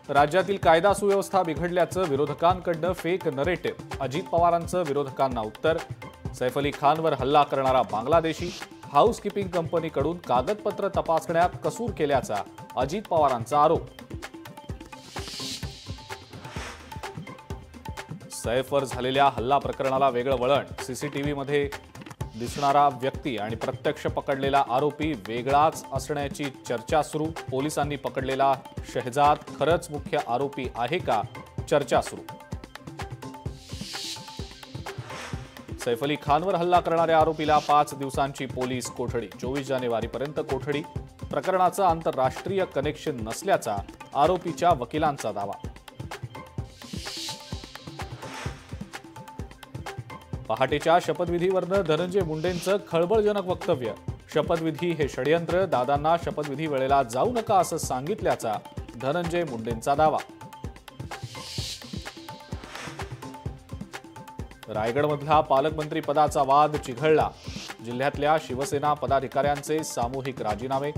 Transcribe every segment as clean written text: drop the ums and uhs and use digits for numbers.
राज्यातील कायदा सुव्यवस्था बिघडल्याचं विरोधकांकडनं फेक नरेटिव्ह। अजित पवारांचं विरोधकांना उत्तर। सैफ अली खानवर हल्ला करणारा बांगलादेशी हाऊसकीपिंग कंपनीकडून कागदपत्र तपासण्यात कसूर केल्याचा अजित पवारांचा आरोप। सैफवर झालेल्या हल्ला प्रकरणाला वेगळं वळण। सीसीटीव्हीमध्ये दिसणारा व्यक्ती आणि प्रत्यक्ष पकडलेला आरोपी वेगळाच असण्याची चर्चा सुरू। पोलिसांनी पकडलेला शहजाद खरंच मुख्य आरोपी आहे का, चर्चा सुरू। सैफ अली खानवर हल्ला करणाऱ्या आरोपीला 5 दिवसांची पोलीस कोठडी। 24 जानेवारीपर्यंत कोठडी। प्रकरणाचं आंतरराष्ट्रीय कनेक्शन नसल्याचा आरोपीच्या वकिलांचा दावा। पहाटेच्या शपथविधीवरनं धनंजय मुंडेंचं खळबळजनक वक्तव्य। शपथविधी हे षडयंत्र, दादांना शपथविधी वेळेला जाऊ नका असं सांगितल्याचा धनंजय मुंडेंचा दावा। रायगडमधला पालकमंत्री पदाचा वाद चिघळला। जिल्ह्यातल्या शिवसेना पदाधिकाऱ्यांचे सामूहिक राजीनामे।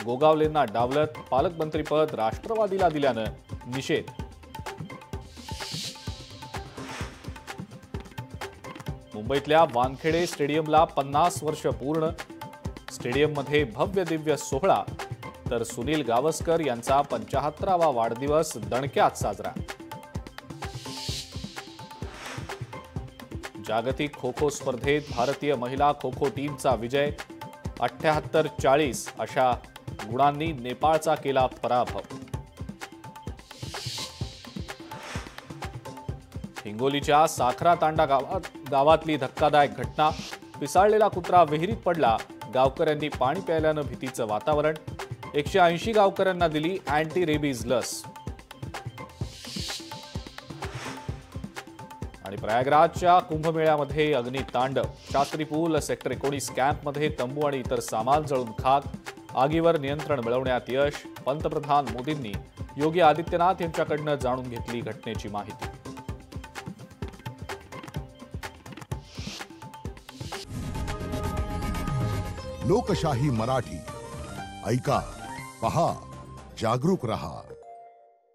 गोगावलेंना डावलत पालकमंत्रीपद राष्ट्रवादीला दिल्यानं निषेध। मुंबईतल्या वानखेडे स्टेडियमला 50 वर्ष पूर्ण। स्टेडियममध्ये भव्य दिव्य सोहळा, तर सुनील गावस्कर यांचा 75वा वाढदिवस दणक्यात साजरा। जागतिक खो खो स्पर्धेत भारतीय महिला खो खो टीमचा विजय। 78-40 अशा गुणांनी नेपाळचा केला पराभव। हिंगोलीच्या साखरा तांडा गावातली धक्कादायक घटना। पिसाळलेला कुत्रा विहिरीत पडला। गावकऱ्यांनी पाणी प्यायल्यानं भीतीचं वातावरण। 180 गावकऱ्यांना दिली अँटी रेबीज लस। आणि प्रयागराजच्या कुंभमेळ्यामध्ये अग्नितांडव। शास्त्री पूल सेक्टर 19 कॅम्पमध्ये तंबू आणि इतर सामान जळून खाक। आगीवर नियंत्रण मिळवण्यात यश। पंतप्रधान मोदींनी योगी आदित्यनाथ यांच्याकडनं जाणून घेतली घटनेची माहिती। लोकशाही मराठी ऐका, पहा, जागरूक रहा।